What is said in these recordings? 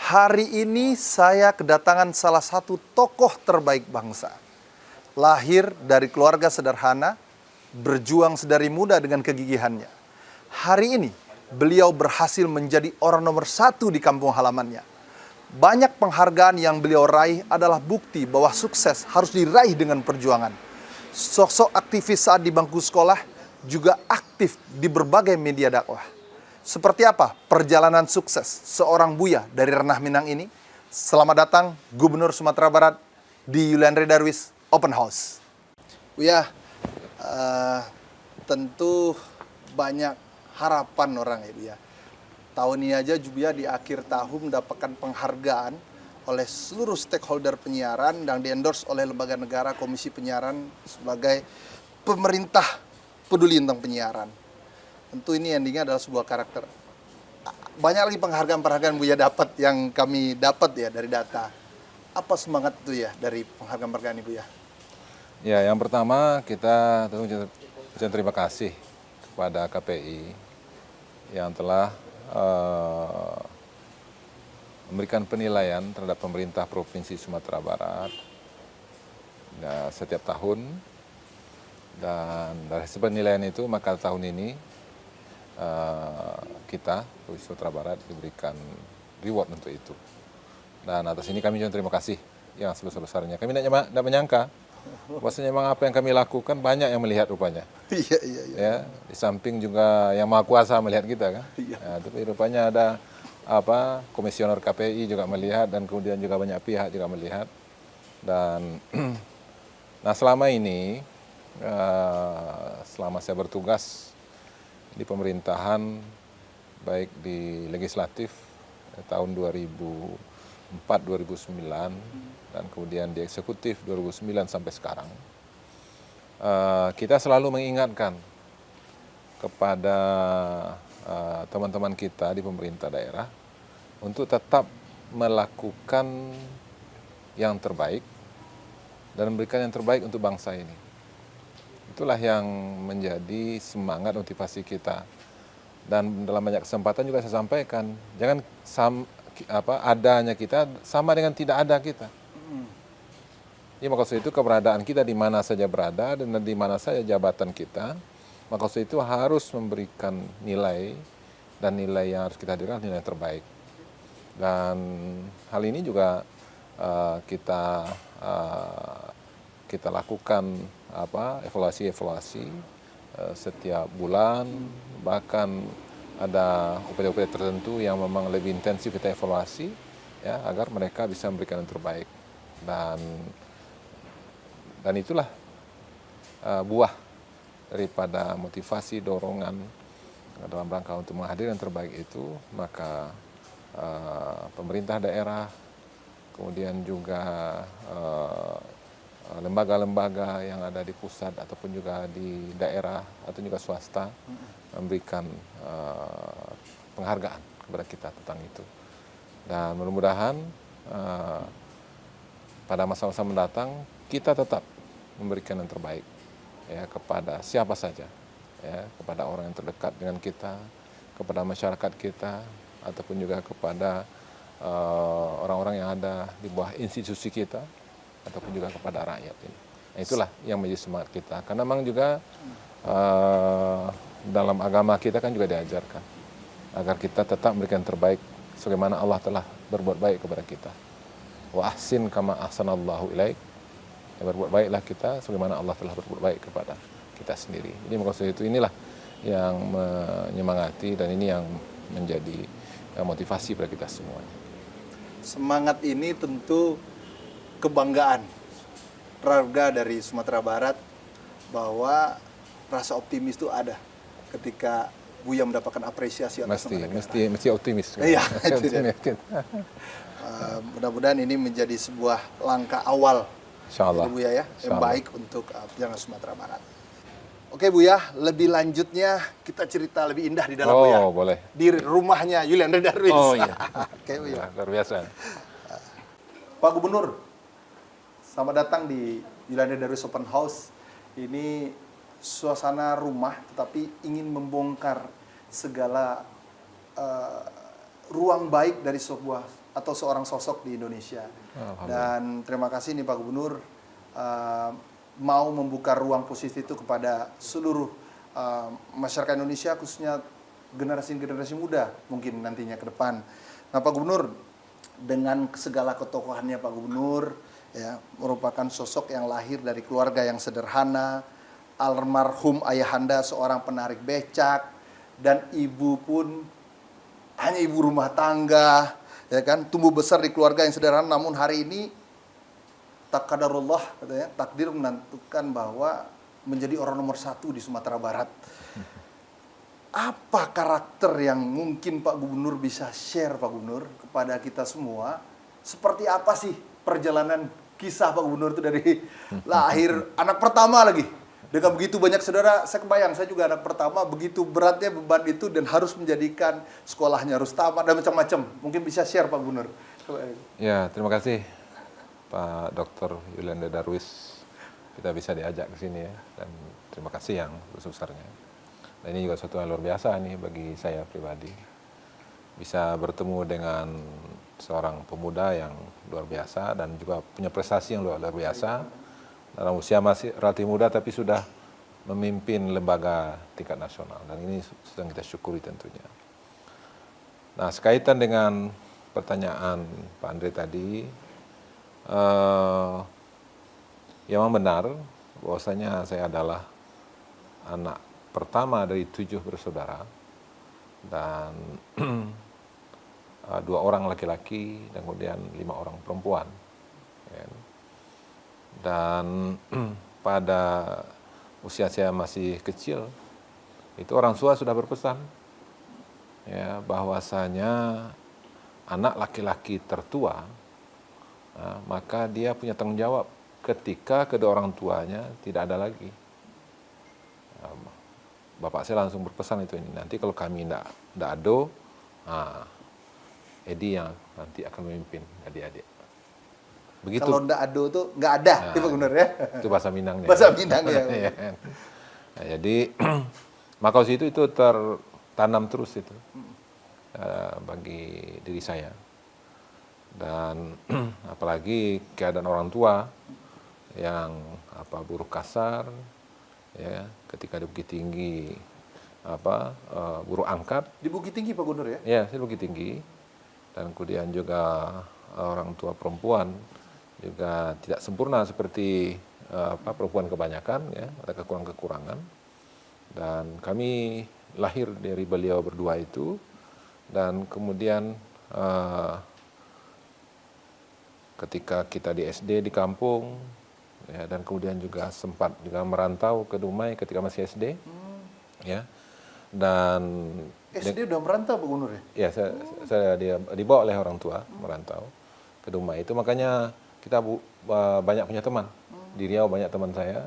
Hari ini saya kedatangan salah satu tokoh terbaik bangsa. Lahir dari keluarga sederhana, berjuang sedari muda dengan kegigihannya. Hari ini beliau berhasil menjadi orang nomor satu di kampung halamannya. Banyak penghargaan yang beliau raih adalah bukti bahwa sukses harus diraih dengan perjuangan. Sosok aktivis saat di bangku sekolah juga aktif di berbagai media dakwah. Seperti apa perjalanan sukses seorang Buya dari Ranah Minang ini? Selamat datang Gubernur Sumatera Barat di Yuliandre Darwis Open House. Buya, tentu banyak harapan orang ya Buya. Tahun ini aja Buya di akhir tahun mendapatkan penghargaan oleh seluruh stakeholder penyiaran dan di-endorse oleh lembaga negara Komisi Penyiaran sebagai pemerintah peduli tentang penyiaran. Tentu ini endingnya adalah sebuah karakter. Banyak lagi penghargaan-penghargaan Buya dapat yang kami dapat ya dari data. Apa semangat itu ya dari penghargaan-penghargaan Buya? Ya, yang pertama kita tentu ucapkan terima kasih kepada KPI yang telah memberikan penilaian terhadap pemerintah Provinsi Sumatera Barat setiap tahun. Dan dari penilaian itu maka tahun ini kita, Provinsi Sumatera Barat, diberikan reward untuk itu. Dan atas ini kami juga terima kasih yang sebesar-besarnya. Kami tidak menyangka, bahwasanya memang apa yang kami lakukan banyak yang melihat rupanya. Iya. Ya, di samping juga yang Maha Kuasa melihat kita kan. Iya. Ya, tapi rupanya ada komisioner KPI juga melihat dan kemudian juga banyak pihak juga melihat. Dan nah selama ini, selama saya bertugas di pemerintahan, baik di legislatif tahun 2004-2009 dan kemudian di eksekutif 2009 sampai sekarang, kita selalu mengingatkan kepada teman-teman kita di pemerintah daerah untuk tetap melakukan yang terbaik dan memberikan yang terbaik untuk bangsa ini. Itulah yang menjadi semangat motivasi kita. Dan dalam banyak kesempatan juga saya sampaikan, jangan adanya kita sama dengan tidak ada kita. Jadi maksud itu keberadaan kita di mana saja berada dan di mana saja jabatan kita, maksud itu harus memberikan nilai, dan nilai yang harus kita hadirkan nilai terbaik. Dan hal ini juga kita lakukan evaluasi setiap bulan, bahkan ada upaya-upaya tertentu yang memang lebih intensif kita evaluasi ya, agar mereka bisa memberikan yang terbaik. Dan itulah buah daripada motivasi dorongan dalam rangka untuk menghadirkan yang terbaik itu. Maka pemerintah daerah, kemudian juga lembaga-lembaga yang ada di pusat ataupun juga di daerah atau juga swasta memberikan penghargaan kepada kita tentang itu. Dan mudah-mudahan pada masa-masa mendatang kita tetap memberikan yang terbaik ya kepada siapa saja, ya, kepada orang yang terdekat dengan kita, kepada masyarakat kita, ataupun juga kepada orang-orang yang ada di bawah institusi kita, ataupun juga kepada rakyat ini. Nah, itulah yang menjadi semangat kita. Karena memang juga dalam agama kita kan juga diajarkan agar kita tetap memberikan terbaik sebagaimana Allah telah berbuat baik kepada kita. Wa ahsin kama ahsanallahu ilaik. Ya, berbuat baiklah kita sebagaimana Allah telah berbuat baik kepada kita sendiri. Jadi maksud itu inilah yang menyemangati dan ini yang menjadi motivasi pada kita semuanya. Semangat ini tentu kebanggaan warga dari Sumatera Barat bahwa rasa optimis itu ada ketika Buya mendapatkan apresiasi atas mesti optimis. Iya, itu dia. Mudah-mudahan ini menjadi sebuah langkah awal, insyaallah, Buya ya, yang baik untuk perjalanan Sumatera Barat. Oke Buya, lebih lanjutnya kita cerita lebih indah di dalam Buya. Oh, boleh. Di rumahnya Yuliandre Darwis. Oh iya. Oke Buya. Luar biasa. Pak Gubernur, selamat datang di Yuliandre Darwis Open House. Ini suasana rumah, tetapi ingin membongkar segala ruang baik dari sebuah atau seorang sosok di Indonesia. Alhamdulillah. Dan terima kasih nih Pak Gubernur mau membuka ruang positif itu kepada seluruh masyarakat Indonesia, khususnya generasi-generasi muda mungkin nantinya ke depan. Nah Pak Gubernur, dengan segala ketokohannya Pak Gubernur, ya, merupakan sosok yang lahir dari keluarga yang sederhana, almarhum ayahanda seorang penarik becak, dan ibu pun hanya ibu rumah tangga, ya kan, tumbuh besar di keluarga yang sederhana, namun hari ini takdirullah, katanya, takdir menentukan bahwa menjadi orang nomor 1 di Sumatera Barat. Apa karakter yang mungkin Pak Gubernur bisa share, Pak Gubernur, kepada kita semua? Seperti apa sih perjalanan kisah Pak Gubernur itu dari lahir anak pertama lagi? Dengan begitu banyak saudara, saya kebayang, saya juga anak pertama, begitu beratnya beban itu dan harus menjadikan sekolahnya harus tamat dan macam-macam. Mungkin bisa share Pak Gubernur. Ya, terima kasih Pak Dr. Yolanda Darwis. Kita bisa diajak ke sini ya, dan terima kasih yang besar-besarnya. Dan ini juga suatu yang luar biasa nih bagi saya pribadi. Bisa bertemu dengan seorang pemuda yang luar biasa dan juga punya prestasi yang luar biasa. Dalam usia masih relatif muda tapi sudah memimpin lembaga tingkat nasional. Dan ini sedang kita syukuri tentunya. Nah, sekaitan dengan pertanyaan Pak Andre tadi, ya memang benar bahwasanya saya adalah anak pertama dari 7 bersaudara dan 2 orang laki-laki dan kemudian 5 orang perempuan. Dan pada usia saya masih kecil, itu orang tua sudah berpesan ya bahwasanya anak laki-laki tertua, maka dia punya tanggung jawab ketika kedua orang tuanya tidak ada lagi. Bapak saya langsung berpesan itu, ini nanti kalau kami tidak ada, Edi yang nanti akan memimpin adik-adik. Begitu. Kalau tidak ada tuh nggak ada, Pak Gubernur ya. Itu bahasa Minangnya. Bahasa Minang ya. Nah, jadi maka itu tertanam terus itu bagi diri saya. Dan apalagi keadaan orang tua yang buruk kasar, ya, ketika di Bukit Tinggi buruh angkat. Di Bukit Tinggi Pak Gubernur ya? Ya, saya Bukit Tinggi. Dan kemudian juga orang tua perempuan juga tidak sempurna seperti perempuan kebanyakan, ya, ada kekurangan-kekurangan. Dan kami lahir dari beliau berdua itu, dan kemudian ketika kita di SD di kampung, ya, dan kemudian juga sempat juga merantau ke Dumai ketika masih SD, ya, dan SD udah merantau Pak Gubernur ya? Ya, saya dibawa oleh orang tua merantau ke Dumai itu, makanya kita banyak punya teman. Di Riau banyak teman saya,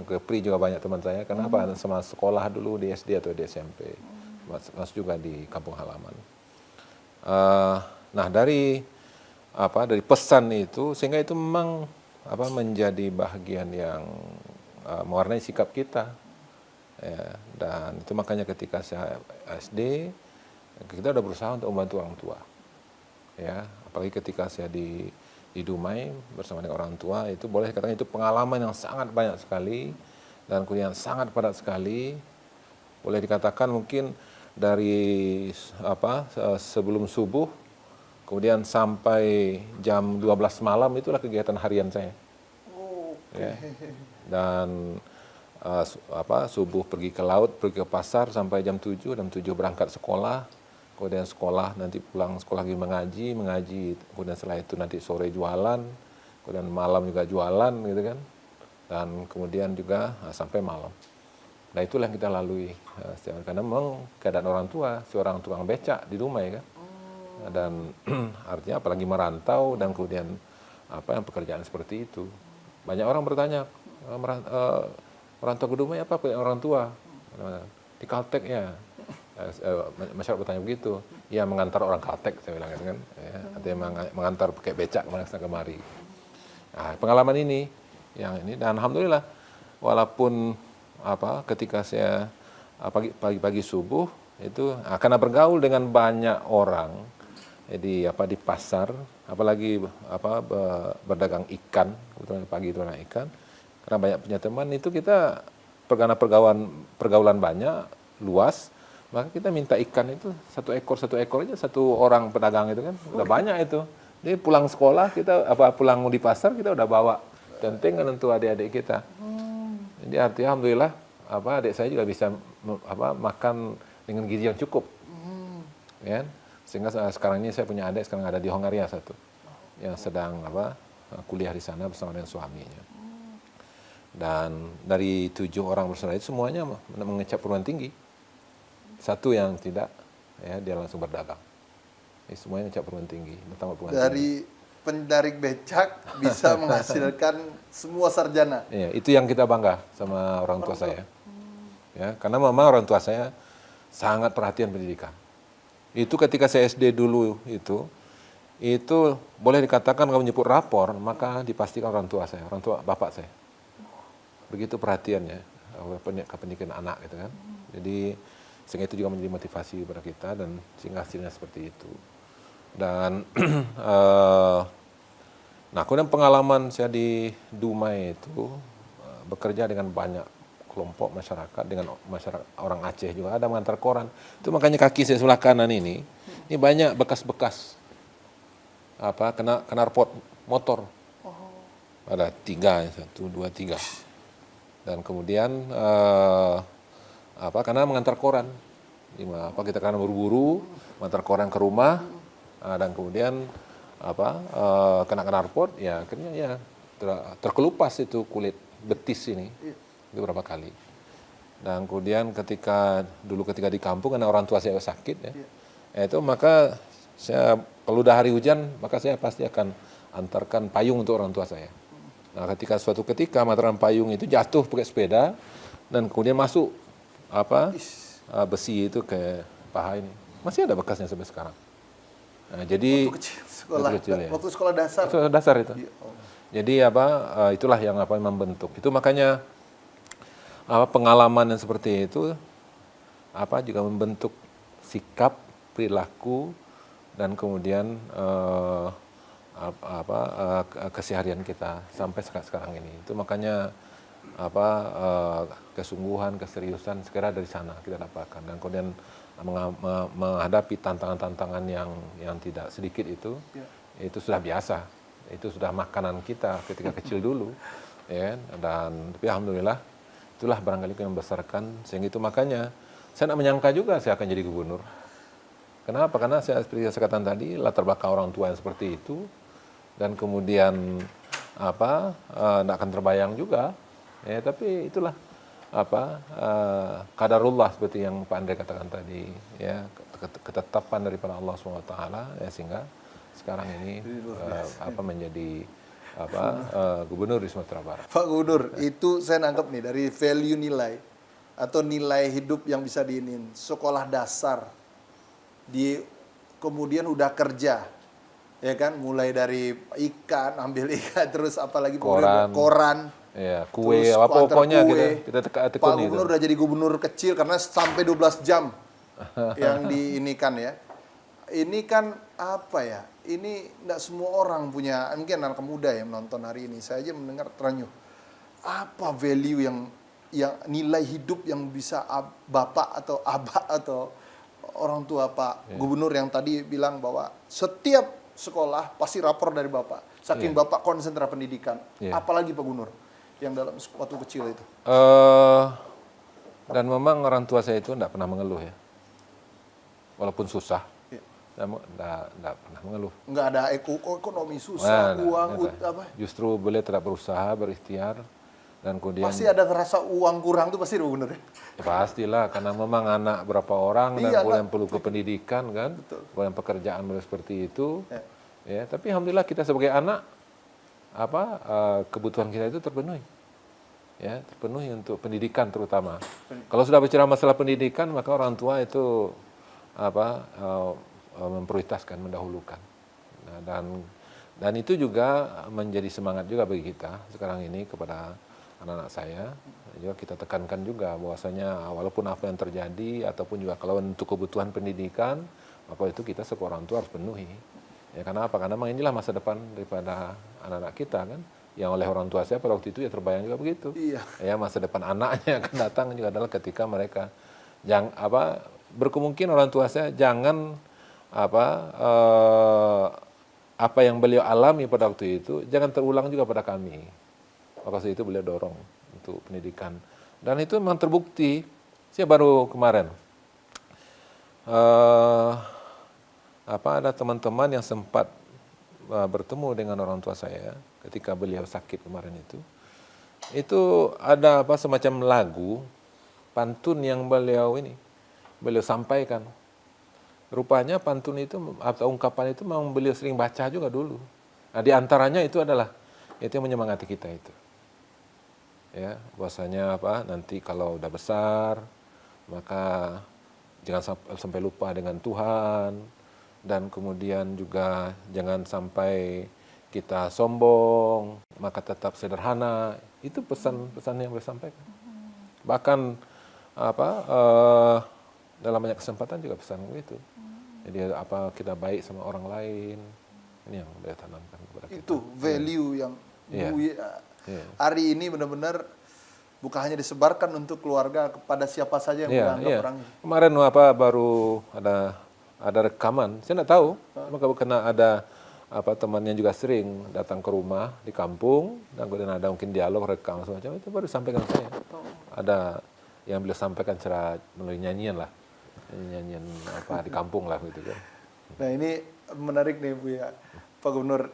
ke Pri juga banyak teman saya. Kenapa? Sama sekolah dulu di SD atau di SMP, masuk juga di kampung halaman. Nah, dari pesan itu, sehingga itu memang menjadi bagian yang mewarnai sikap kita. Ya, dan itu makanya ketika saya SD, kita udah berusaha untuk membantu orang tua. Ya, apalagi ketika saya di Dumai bersama dengan orang tua, itu boleh katakan itu pengalaman yang sangat banyak sekali dan kemudian sangat padat sekali. Boleh dikatakan mungkin dari sebelum subuh kemudian sampai jam 12 malam itulah kegiatan harian saya. Ya. Dan subuh pergi ke laut, pergi ke pasar sampai jam 7 berangkat sekolah, kemudian sekolah, nanti pulang sekolah lagi mengaji, kemudian setelah itu nanti sore jualan, kemudian malam juga jualan gitu kan, dan kemudian juga sampai malam. Nah, itulah yang kita lalui karena memang keadaan orang tua, seorang tukang becak di Dumai kan, dan artinya apalagi merantau dan kemudian yang pekerjaan seperti itu. Banyak orang bertanya, merantau ke Dumai apa orang tua? Di Kaltek ya. Masyarakat bertanya begitu. Ya, mengantar orang Kaltek, saya bilang kan. Ya, artinya mengantar pakai becak kemana kemari. Nah, pengalaman ini, dan alhamdulillah, walaupun ketika saya pagi-pagi subuh, itu karena bergaul dengan banyak orang di pasar, apalagi berdagang ikan, kebetulan pagi itu anak ikan, karena banyak punya teman itu kita karena pergaulan banyak luas, maka kita minta ikan itu satu ekor aja, satu orang pedagang itu kan udah banyak itu. Jadi pulang sekolah kita pulang di pasar kita udah bawa tentengan untuk adik-adik kita. Jadi artinya alhamdulillah adik saya juga bisa makan dengan gizi yang cukup. Ya. Sehingga sekarang ini saya punya adik sekarang ada di Hongaria satu yang sedang kuliah di sana bersama dengan suaminya. Dan dari 7 orang bersaudara itu semuanya mengecap perguruan tinggi. Satu yang tidak, ya dia langsung berdagang. Semuanya ngecap perguruan tinggi, dari pendarik becak bisa menghasilkan semua sarjana. Iya, itu yang kita bangga sama orang tua saya. Ya, karena memang orang tua saya sangat perhatian pendidikan. Itu ketika saya SD dulu itu boleh dikatakan kalau menyebut rapor, maka dipastikan orang tua bapak saya. Begitu perhatiannya ke pendidikan anak gitu kan. Jadi sehingga itu juga menjadi motivasi kepada kita dan sehingga hasilnya seperti itu. Dan kemudian pengalaman saya di Dumai itu bekerja dengan banyak kelompok masyarakat, dengan masyarakat orang Aceh juga ada mengantar koran. Itu makanya kaki saya sebelah kanan ini banyak bekas-bekas knalpot motor. Ada 3, 1, 2, 3. Dan kemudian karena mengantar koran, kita karena buru-buru mengantar koran ke rumah, dan kemudian kena knalpot, ya akhirnya ya terkelupas itu kulit betis ini itu berapa kali. Dan kemudian ketika di kampung karena orang tua saya sakit itu maka saya kalau udah hari hujan maka saya pasti akan antarkan payung untuk orang tua saya. Nah, suatu ketika materan payung itu jatuh pakai sepeda dan kemudian masuk besi itu ke paha ini. Masih ada bekasnya sampai sekarang. Nah, jadi waktu sekolah dasar. Sekolah dasar itu. Jadi itulah yang membentuk. Itu makanya pengalaman yang seperti itu juga membentuk sikap, perilaku dan kemudian keseharian kita sampai sekarang ini. Itu makanya kesungguhan, keseriusan segera dari sana kita dapatkan dan kemudian menghadapi tantangan-tantangan yang tidak sedikit itu sudah biasa, itu sudah makanan kita ketika kecil dulu, ya. Dan tapi alhamdulillah itulah barangkali yang membesarkan sehingga itu makanya saya tidak menyangka juga saya akan jadi gubernur. Kenapa? Karena seperti saya katakan tadi latar belakang orang tua yang seperti itu dan kemudian tidak akan terbayang juga, ya. Tapi itulah qadarullah seperti yang Pak Andre katakan tadi, ya, ketetapan daripada Allah SWT, ya, sehingga sekarang ini menjadi gubernur di Sumatera Barat. Pak Gubernur, itu saya nangkep nih dari value nilai atau nilai hidup yang bisa diinin sekolah dasar kemudian udah kerja, ya kan, mulai dari ikan, ambil ikan, terus apalagi koran. Ya, kue, pokoknya kita tekuni. Pak Gubernur udah jadi gubernur kecil karena sampai 12 jam yang diinikan ya. Ini kan ini tidak semua orang punya, mungkin anak muda yang menonton hari ini. Saya aja mendengar terenyuh. Apa value yang nilai hidup yang bisa bapak atau abah atau orang tua Pak Gubernur yang tadi bilang bahwa setiap sekolah pasti rapor dari bapak. Saking bapak konsentrasi pendidikan. Apalagi Pak Gubernur yang dalam waktu kecil itu. Dan memang orang tua saya itu tidak pernah mengeluh ya. Walaupun susah. Tidak pernah mengeluh. Nggak ada ekonomi susah, uang, Justru beliau tetap berusaha, berikhtiar. Dan kemudian pasti ada ngerasa uang kurang tuh pasti Gubernur ya? Pastilah, karena memang anak berapa orang dan kemudian perlu ke pendidikan kan. Kemudian pekerjaan seperti itu. Ya, tapi alhamdulillah kita sebagai anak kebutuhan kita itu terpenuhi, ya, terpenuhi untuk pendidikan terutama. Kalau sudah bicara masalah pendidikan maka orang tua itu memprioritaskan, mendahulukan. Nah, dan itu juga menjadi semangat juga bagi kita sekarang ini kepada anak-anak saya. Juga kita tekankan juga bahwasanya walaupun apa yang terjadi ataupun juga kalau untuk kebutuhan pendidikan, maka itu kita sebagai orang tua harus penuhi. Ya karena apa? Karena memang inilah masa depan daripada anak-anak kita kan. Yang oleh orang tua saya pada waktu itu ya terbayang juga begitu. Iya. Ya masa depan anaknya akan datang juga adalah ketika mereka berkemungkinan orang tua saya jangan apa yang beliau alami pada waktu itu jangan terulang juga pada kami. Maka itu beliau dorong untuk pendidikan. Dan itu memang terbukti. Saya baru kemarin ada teman-teman yang sempat bertemu dengan orang tua saya ketika beliau sakit kemarin itu. Itu ada semacam lagu pantun yang beliau sampaikan. Rupanya pantun itu atau ungkapan itu memang beliau sering baca juga dulu. Nah, di antaranya itu adalah itu yang menyemangati kita itu. Ya, bahwasanya nanti kalau udah besar maka jangan sampai lupa dengan Tuhan dan kemudian juga jangan sampai kita sombong, maka tetap sederhana. Itu pesan-pesan yang beliau sampaikan. Bahkan dalam banyak kesempatan juga pesan begitu. Jadi kita baik sama orang lain. Ini yang beliau tanamkan kepada kita. Itu value yang hari ini benar-benar bukan hanya disebarkan untuk keluarga kepada siapa saja yang menganggap orangnya. Kemarin baru ada rekaman. Saya tidak tahu. Karena ada temannya juga sering datang ke rumah di kampung dan kemudian ada mungkin dialog rekam semacam itu baru sampaikan saya. Ada yang beliau sampaikan secara melalui nyanyian lah. Nyanyian di kampung lah gitu kan. Nah ini menarik nih Bu ya, Pak Gubernur.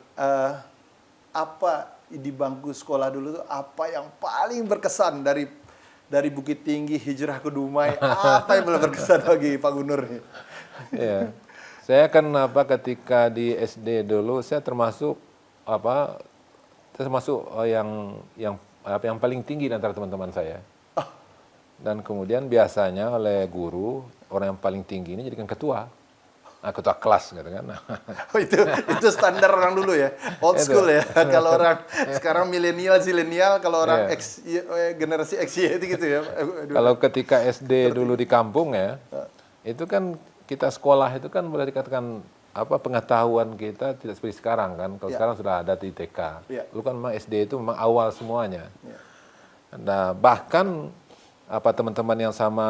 Apa di bangku sekolah dulu tuh apa yang paling berkesan dari Bukit Tinggi hijrah ke Dumai? Apa yang paling berkesan bagi Pak Gubernur nih? Iya, saya kan ketika di SD dulu saya termasuk yang paling tinggi di antara teman-teman saya. Dan kemudian biasanya oleh guru orang yang paling tinggi ini jadikan ketua. Ketua kelas gitu kan. Oh, itu standar orang dulu ya, old school ya. Kalau orang sekarang milenial, zilenial, kalau orang generasi X itu gitu ya. Kalau ketika SD dulu di kampung ya, itu kan kita sekolah itu kan boleh dikatakan pengetahuan kita tidak seperti sekarang kan. Kalau sekarang sudah ada di TK. Dulu kan memang SD itu memang awal semuanya. Nah, bahkan teman-teman yang sama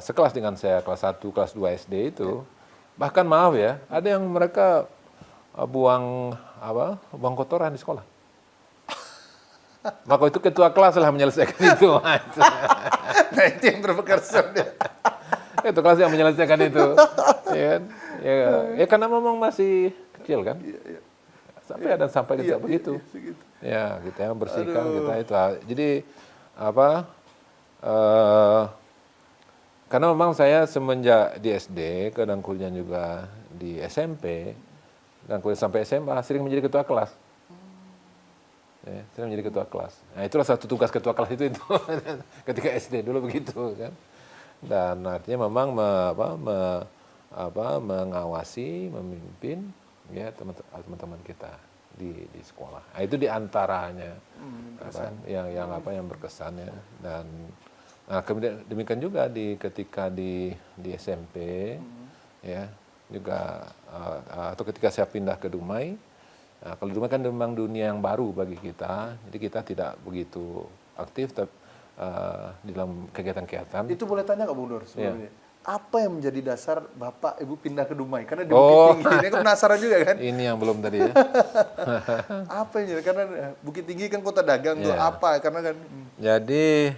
sekelas dengan saya kelas 1, kelas 2 SD itu bahkan maaf ya, ada yang mereka buang kotoran di sekolah. Maka itu ketua kelas lah menyelesaikan itu. Nah, itu yang berkesan ya. Ketua kelas yang menyelesaikan itu. Ya karena memang masih kecil kan. Sampai kita begitu. Ya, kita yang bersihkan kita itu. Jadi karena memang saya semenjak di SD, kadang kuliah juga di SMP, dan kuliah sampai SMA sering menjadi ketua kelas. Sering menjadi ketua kelas. Nah, itulah satu tugas ketua kelas itu ketika SD dulu begitu kan. Dan artinya memang mengawasi, memimpin ya teman-teman kita di sekolah. Nah, itu diantaranya yang berkesan ya. Dan kemudian demikian juga ketika di SMP ya juga atau ketika saya pindah ke Dumai. Kalau Dumai kan memang dunia yang baru bagi kita, jadi kita tidak begitu aktif di dalam kegiatan-kegiatan. Itu boleh tanya nggak Bu Nur sebelumnya? Apa yang menjadi dasar Bapak Ibu pindah ke Dumai? Karena di Bukit Tinggi ini kan penasaran juga kan? Ini yang belum tadi ya. Apa yang jadi? Karena Bukit Tinggi kan kota dagang tuh apa? Karena kan. Jadi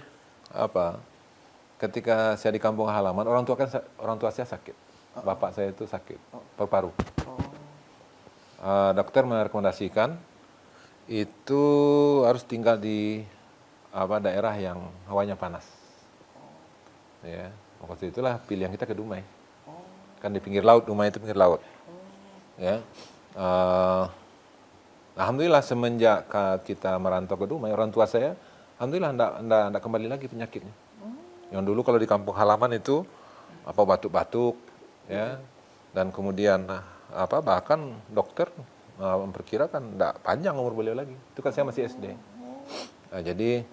ketika saya di kampung halaman orang tua saya sakit. Bapak saya itu sakit paru-paru. Dokter merekomendasikan itu harus tinggal di daerah yang hawanya panas. Ya, waktu itulah pilihan kita ke Dumai. Kan di pinggir laut, Dumai itu pinggir laut. Ya. Alhamdulillah semenjak kita merantau ke Dumai, orang tua saya alhamdulillah enggak kembali lagi penyakitnya. Yang dulu kalau di kampung halaman itu batuk-batuk ya. Dan kemudian bahkan dokter memperkirakan enggak panjang umur beliau lagi. Itu kan saya masih SD. Nah, jadi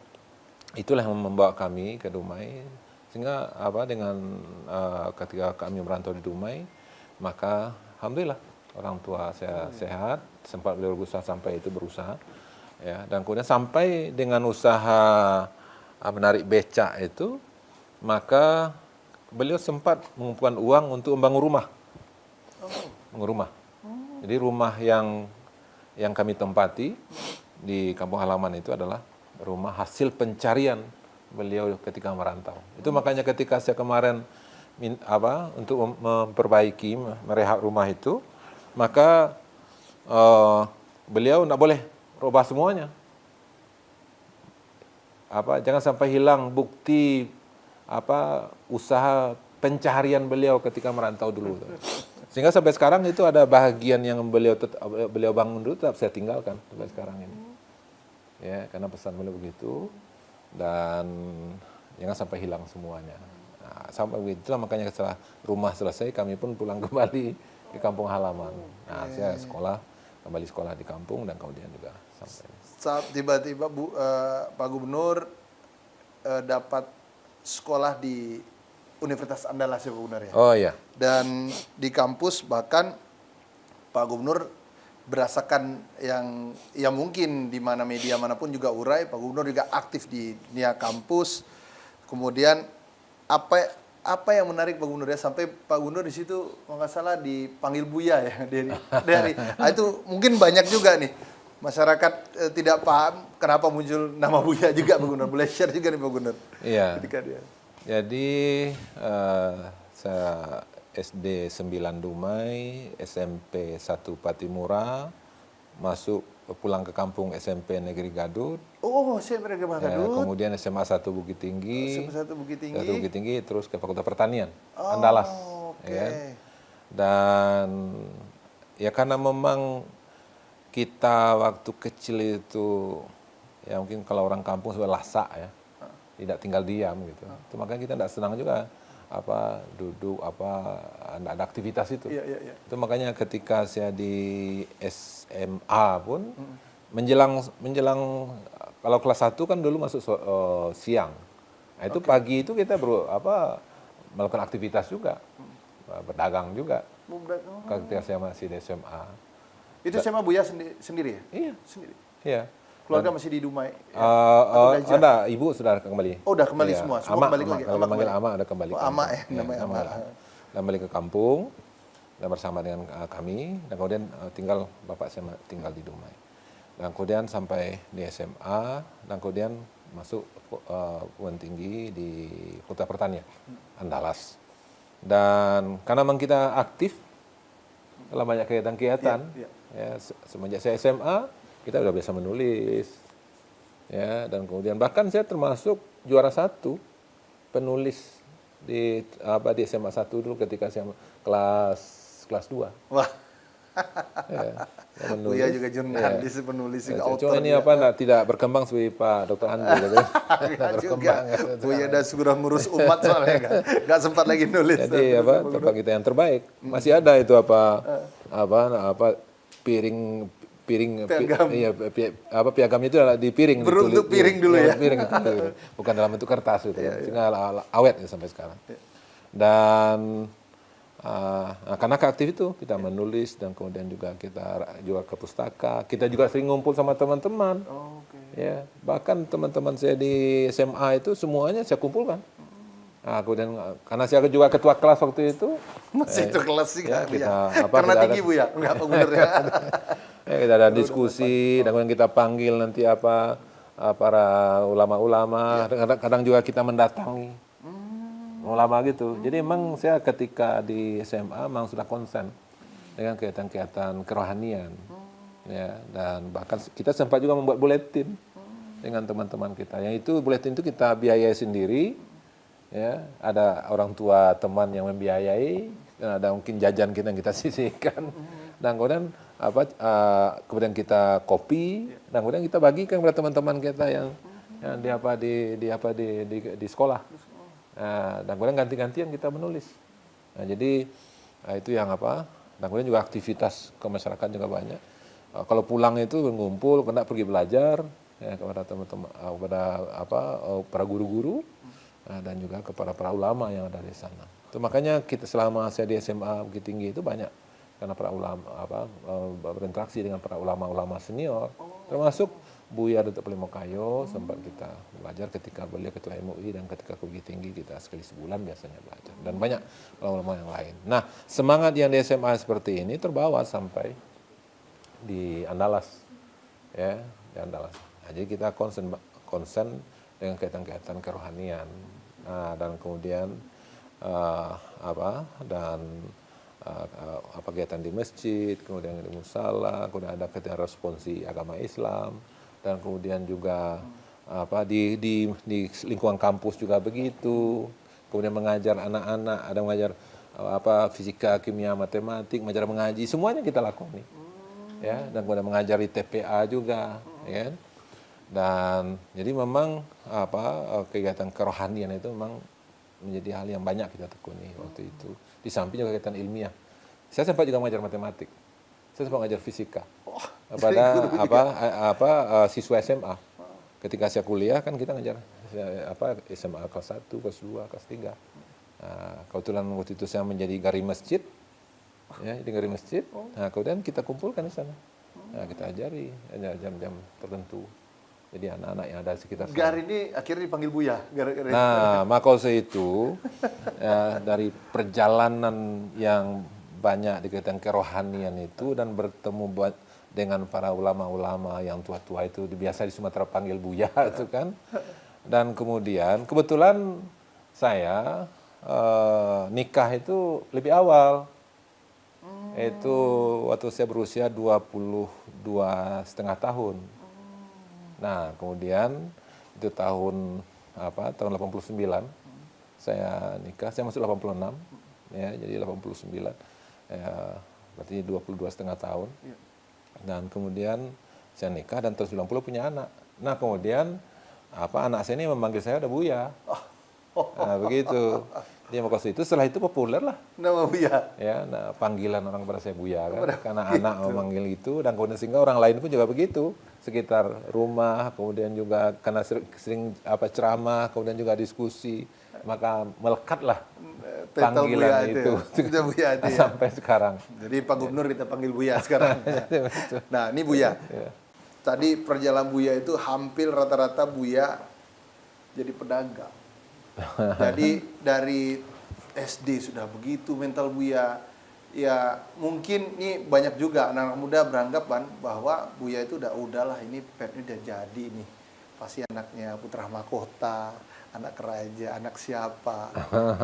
itulah yang membawa kami ke Dumai, sehingga dengan ketika kami merantau di Dumai, maka alhamdulillah orang tua saya sehat, sempat beliau berusaha sampai itu berusaha, ya, dan kemudian sampai dengan usaha menarik becak itu, maka beliau sempat mengumpulkan uang untuk membangun rumah. Bangun rumah. Jadi rumah yang kami tempati di kampung halaman itu adalah rumah hasil pencarian beliau ketika merantau. Itu makanya ketika saya kemarin untuk memperbaiki, merehab rumah itu, maka beliau tidak boleh rubah semuanya. Jangan sampai hilang bukti usaha pencaharian beliau ketika merantau dulu. Sehingga sampai sekarang itu ada bahagian yang beliau bangun dulu tetap saya tinggalkan sampai sekarang ini. Ya, karena pesan beliau begitu, dan jangan sampai hilang semuanya. Nah, sampai begitu makanya setelah rumah selesai kami pun pulang kembali ke kampung halaman. Nah, saya kembali sekolah di kampung, dan kemudian juga sampai. Saat tiba-tiba Pak Gubernur dapat sekolah di Universitas Andalas ya Pak Gubernur ya. Oh iya. Dan di kampus bahkan Pak Gubernur berasakan yang mungkin di mana media manapun juga urai, Pak Gubernur juga aktif di dunia kampus. Kemudian apa yang menarik Pak Gubernur ya, sampai Pak Gubernur di situ kalau nggak salah dipanggil Buya ya dari itu mungkin banyak juga nih masyarakat tidak paham kenapa muncul nama Buya juga Pak Gubernur. Boleh share juga nih Pak Gubernur. Iya. Ketika dia. Jadi saya SD 9 Dumai, SMP 1 Patimura, pulang ke kampung SMP Negeri Gadut. Oh, saya Negeri Gadut. Kemudian SMA 1 Bukit Tinggi. SMA 1 Bukit Tinggi. 1 Bukit Tinggi, terus ke Fakultas Pertanian, Andalas. Okay. Ya. Dan ya karena memang kita waktu kecil itu, ya mungkin kalau orang kampung sudah lasak ya, tidak tinggal diam gitu. Itu makanya kita tidak senang juga duduk tidak ada aktivitas itu. Iya. Itu makanya ketika saya di SMA pun menjelang kalau kelas 1 kan dulu masuk siang. Nah, itu pagi itu kita melakukan aktivitas juga. Berdagang juga. Ketika saya masih di SMA. Itu SMA Buya sendiri ya? Iya, sendiri. Iya. Keluarga masih di Dumai? Ada, ibu sudah kembali. Oh, udah kembali semua? Semua kembali lagi? Kalau manggil Ama, ada kembali. Ama ya, namanya Ama. Kembali ke kampung, dan bersama dengan kami, dan kemudian tinggal bapak saya tinggal di Dumai. Dan kemudian sampai di SMA, dan kemudian masuk perguruan tinggi di Fakultas Pertanian, Andalas. Dan karena memang kita aktif, dalam banyak kegiatan-kegiatan, ya, semenjak saya SMA, kita udah biasa menulis, ya, dan kemudian bahkan saya termasuk juara 1 penulis di SMA 1 dulu ketika saya kelas 2. Wah. Ya, Buya juga jurnalis, penulis juga, author. Cuma ini tidak berkembang seperti Pak Dr. Handu gitu. Juga. Buya udah sudah ngurus umat soalnya nggak sempat lagi nulis. Jadi tempat kita yang terbaik masih ada itu piagamnya itu adalah di piring. Beruntuk piring dulu ya. Piring itu, bukan dalam bentuk kertas gitu. Sehingga awet sampai sekarang. Dan karena aktif itu kita menulis, dan kemudian juga kita juga ke pustaka. Kita juga sering ngumpul sama teman-teman. Ya, bahkan teman-teman saya di SMA itu semuanya saya kumpulkan. Nah, kemudian karena saya juga ketua kelas waktu itu. Masih itu kelas sih ya, karena kita tinggi Bu ya, enggak Pak Gubernur ya. Ya, kita ada diskusi, dan kemudian kita panggil nanti para ulama-ulama. Kadang juga kita mendatangi ulama gitu. Jadi memang saya ketika di SMA memang sudah konsen dengan kegiatan-kegiatan kerohanian. Ya, dan bahkan kita sempat juga membuat buletin dengan teman-teman kita. Yang itu buletin itu kita biayai sendiri. Ya, ada orang tua teman yang membiayai, dan ada mungkin jajan kita yang kita sisihkan. Dan kemudian kemudian kita copy, dan kemudian kita bagikan kepada teman-teman kita yang di sekolah. Dan kemudian ganti-gantian kita menulis. Nah, jadi itu yang dan kemudian juga aktivitas ke masyarakat juga banyak. Kalau pulang itu ngumpul, kena pergi belajar, ya, kepada teman-teman, kepada para guru-guru, dan juga kepada para ulama yang ada di sana. Itu makanya kita selama saya di SMA Bukit Tinggi itu banyak karena para ulama berinteraksi dengan para ulama-ulama senior, termasuk Buya Datuk Pelimokayo sempat kita belajar ketika beliau ketua MUI, dan ketika ke Bukit Tinggi kita sekali sebulan biasanya belajar, dan banyak ulama-ulama yang lain. Nah, semangat yang di SMA seperti ini terbawa sampai di Andalas, ya, di Andalas. Nah, jadi kita konsen dengan kegiatan-kegiatan kerohanian, dan kemudian kegiatan di masjid, kemudian di musala, kemudian ada kegiatan responsi agama Islam, dan kemudian juga di lingkungan kampus juga begitu. Kemudian mengajar anak-anak, ada mengajar fisika, kimia, matematik, mengajar mengaji, semuanya kita lakukan nih. Ya, dan kemudian mengajari TPA juga, ya. Dan jadi memang kegiatan kerohanian itu memang menjadi hal yang banyak kita tekuni waktu itu. Di samping juga kegiatan ilmiah. Saya sempat juga mengajar matematik. Saya sempat mengajar fisika kepada siswa SMA. Ketika saya kuliah kan kita ngajar SMA kelas 1, kelas 2, kelas 3. Kebetulan waktu itu saya menjadi gari masjid. Ya, di gari masjid. Nah, kemudian kita kumpulkan di sana. Nah, kita ajari jam-jam tertentu. Jadi anak-anak yang ada di sekitar sana. Gar ini akhirnya dipanggil Buya. Nah, maka itu dari perjalanan yang banyak di kegiatan kerohanian itu, dan bertemu dengan para ulama-ulama yang tua-tua itu, biasa di Sumatera panggil Buya itu kan. Dan kemudian kebetulan saya nikah itu lebih awal. Itu waktu saya berusia 22,5 tahun. Nah, kemudian itu tahun 89 saya nikah, saya masuk 86, ya, jadi 89, ya, berarti 22,5 tahun. Dan kemudian saya nikah, dan tahun 90 punya anak. Nah, kemudian anak saya ini memanggil saya udah Buya. Nah, begitu. Dia mau itu, setelah itu populer lah nama Buya. Ya, nah, panggilan orang pada saya Buya kan, karena anak memanggil itu, dan kemudian sehingga orang lain pun juga begitu, sekitar rumah, kemudian juga karena sering ceramah, kemudian juga diskusi, maka melekatlah panggilan itu Buya itu, sampai sekarang. Jadi Pak Gubernur kita panggil Buya sekarang. Nah, ini Buya. Tadi perjalanan Buya itu hampir rata-rata Buya jadi pedagang. Jadi dari SD sudah begitu mental Buya. Ya mungkin ini banyak juga anak-anak muda beranggapan bahwa Buya itu udahlah ini pet ini udah jadi nih. Pasti anaknya putra mahkota, anak raja, anak siapa.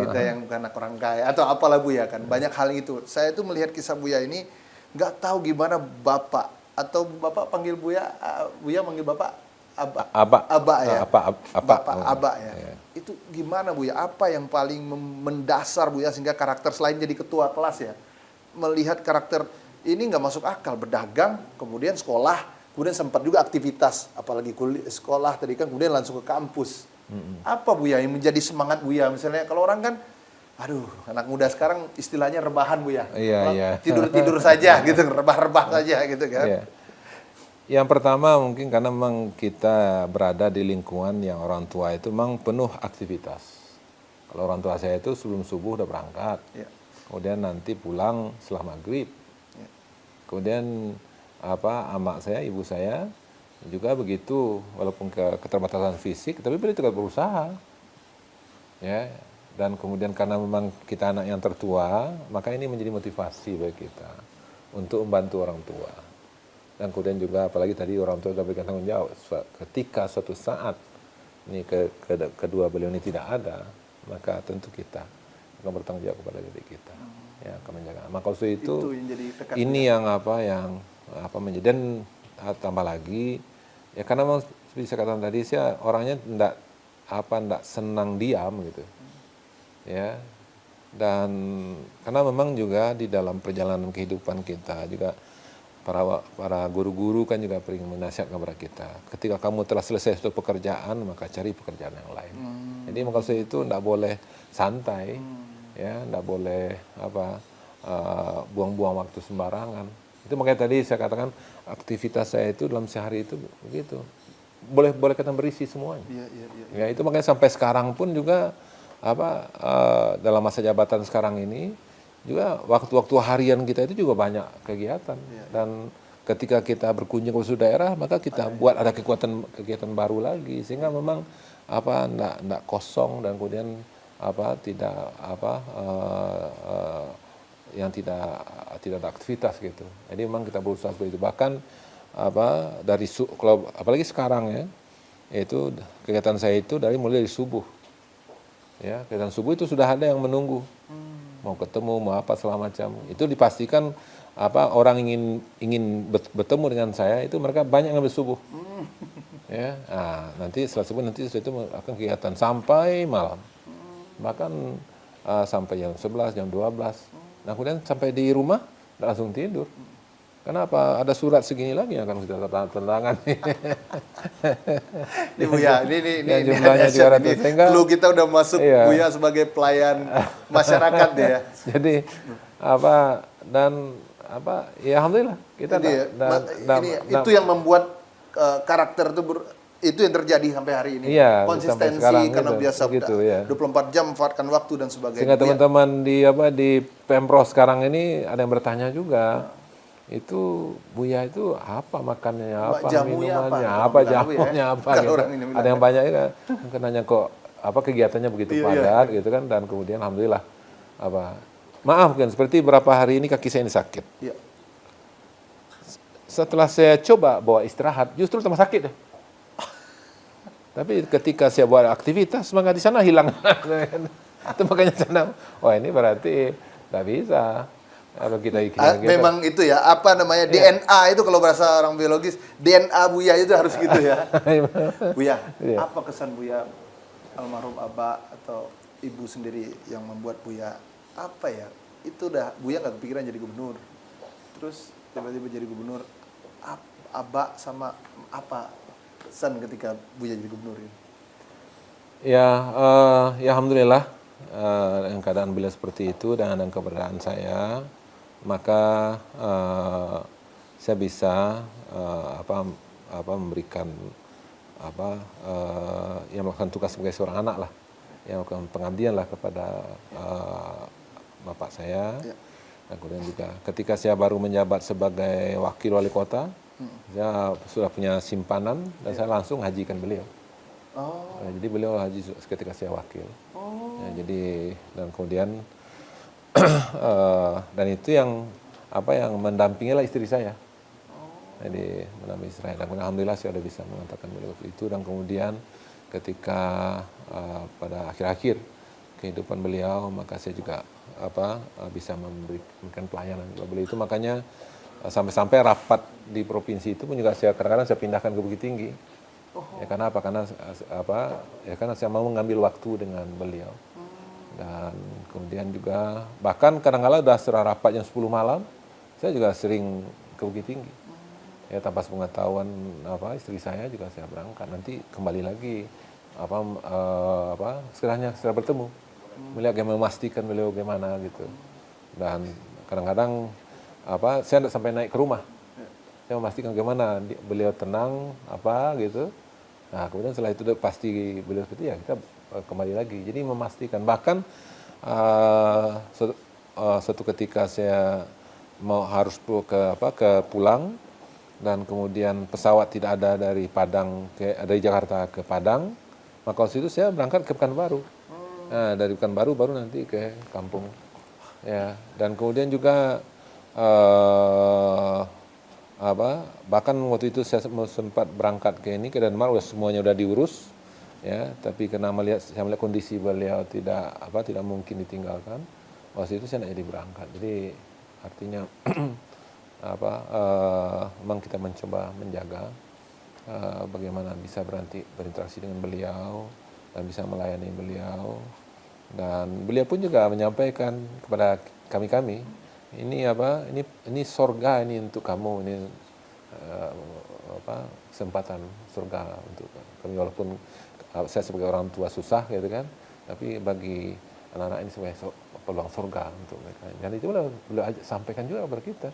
Kita yang bukan anak orang kaya atau apalah Buya kan. Banyak hal itu. Saya itu melihat kisah Buya ini nggak tahu gimana Bapak atau Bapak panggil Buya, Buya manggil Bapak Aba ya. Bapak Aba ya. Itu gimana Buya? Apa yang paling mendasar Buya sehingga karakter selain jadi ketua kelas ya, melihat karakter ini nggak masuk akal, berdagang, kemudian sekolah, kemudian sempat juga aktivitas, apalagi sekolah tadi kan, kemudian langsung ke kampus. Apa Buya yang menjadi semangat Buya? Misalnya kalau orang kan, aduh anak muda sekarang istilahnya rebahan Buya. Iya. Tidur-tidur saja gitu, rebah-rebah saja gitu kan. Iya. Yang pertama mungkin karena memang kita berada di lingkungan yang orang tua itu memang penuh aktivitas. Kalau orang tua saya itu sebelum subuh udah berangkat, kemudian nanti pulang setelah maghrib. Kemudian amak saya, ibu saya juga begitu, walaupun keterbatasan fisik, tapi beliau juga berusaha. Ya, dan kemudian karena memang kita anak yang tertua, maka ini menjadi motivasi bagi kita untuk membantu orang tua. Dan kemudian juga apalagi tadi orang tua sudah berikan tanggung jawab, ketika suatu saat ini kedua beliau ini tidak ada, maka tentu kita akan bertanggung jawab kepada diri kita, ya, akan menjaga. Maka itu yang jadi ini kita. yang menjadi, dan tambah lagi ya karena memang seperti saya katakan tadi, saya orangnya tidak senang diam gitu, ya. Dan karena memang juga di dalam perjalanan kehidupan kita juga para guru-guru kan juga sering menasihatkan kepada kita, ketika kamu telah selesai suatu pekerjaan maka cari pekerjaan yang lain. Jadi maksud itu tidak boleh santai, ya, tidak boleh buang-buang waktu sembarangan. Itu makanya tadi saya katakan aktivitas saya itu dalam sehari itu begitu, boleh kita berisi semuanya. Iya, iya, iya. Ya itu makanya sampai sekarang pun juga dalam masa jabatan sekarang ini juga waktu-waktu harian kita itu juga banyak kegiatan. Dan ketika kita berkunjung ke suatu daerah, maka kita buat ada kegiatan baru lagi, sehingga memang enggak kosong dan kemudian tidak yang tidak ada aktivitas gitu. Jadi memang kita berusaha seperti itu. Bahkan kalau apalagi sekarang ya, itu kegiatan saya itu mulai dari subuh. Ya, kegiatan subuh itu sudah ada yang menunggu. Mau ketemu, mau apa segala macam. Itu dipastikan orang ingin bertemu dengan saya itu mereka banyak ngambil subuh. Ya, nanti setelah subuh nanti itu akan kegiatan sampai malam. Bahkan sampai jam 11, jam 12. Nah, kemudian sampai di rumah langsung tidur. Kenapa? Ada surat segini lagi yang akan kita tandatangan. Ini Buya, ini jumlahnya juga ini sehingga clue kita udah masuk Buya sebagai pelayan masyarakat ya. Jadi ya alhamdulillah kita itu yang membuat karakter itu yang terjadi sampai hari ini. Iya, konsistensi karena gitu, biasa begitu, udah 24 jam memanfaatkan waktu dan sebagainya. Sehingga teman-teman di Pemprov sekarang ini ada yang bertanya juga. Itu Buya itu apa makannya, apa minumannya, apa jamunya, apa gitu. Ada yang banyak ya nanya kok kegiatannya begitu padat gitu kan, dan kemudian alhamdulillah maaf kan seperti beberapa hari ini kaki saya ini sakit. Iya. Setelah saya coba bawa istirahat justru tambah sakit deh. Tapi ketika saya buat aktivitas semangat di sana hilang. Itu makanya sana, ini berarti nggak bisa. Kalau kita memang itu ya, DNA itu kalau bahasa orang biologis, DNA Buya itu harus gitu ya. Buya, apa kesan Buya almarhum Abah atau Ibu sendiri yang membuat Buya itu udah Buya nggak kepikiran jadi gubernur, terus tiba-tiba jadi gubernur. Abah sama apa kesan ketika Buya jadi gubernur ini? Ya alhamdulillah dengan keadaan beliau seperti itu dan keberadaan saya, maka saya bisa memberikan yang melakukan tugas sebagai seorang anak lah, yang melakukan pengabdian lah kepada bapak saya. Ya. Dan kemudian juga ketika saya baru menjabat sebagai wakil wali kota, saya sudah punya simpanan dan saya langsung hajikan beliau. Jadi beliau haji ketika saya wakil. Ya, jadi dan kemudian dan itu yang mendampingi lah istri saya. Jadi mendampingi istri saya. Dan alhamdulillah saya sudah bisa mengantarkan beliau waktu itu. Dan kemudian ketika pada akhir-akhir kehidupan beliau, maka saya juga bisa memberikan pelayanan kepada beliau itu. Makanya sampai-sampai rapat di provinsi itu pun juga saya kadang-kadang saya pindahkan ke Bukit Tinggi. Ya karena apa? Karena saya mau mengambil waktu dengan beliau. Dan kemudian juga bahkan kadang-kala udah serah rapat jam 10 malam, saya juga sering ke Bukit Tinggi. Ya tanpa sepengetahuan istri saya juga saya berangkat. Nanti kembali lagi setelah bertemu. Melihat bagaimana memastikan beliau bagaimana gitu. Dan kadang-kadang saya tidak sampai naik ke rumah. Saya memastikan bagaimana beliau tenang gitu. Nah, kemudian setelah itu pasti beliau seperti kita kembali lagi. Jadi memastikan bahkan suatu ketika saya harus ke pulang dan kemudian pesawat tidak ada dari dari Jakarta ke Padang, maka waktu itu saya berangkat ke Pekanbaru. Nah, dari Pekanbaru baru nanti ke kampung. Ya, dan kemudian juga bahkan waktu itu saya sempat berangkat ke Denmark, semuanya udah diurus, ya. Tapi karena saya melihat kondisi beliau tidak mungkin ditinggalkan, waktu itu saya tidak jadi berangkat. Jadi artinya memang kita mencoba menjaga bagaimana bisa berinteraksi dengan beliau dan bisa melayani beliau. Dan beliau pun juga menyampaikan kepada kami. Ini sorga ini untuk kamu, ini kesempatan surga untuk kami, walaupun saya sebagai orang tua susah gitu kan, tapi bagi anak-anak ini sebagai peluang surga untuk mereka. Dan itu beliau sampaikan juga kepada kita.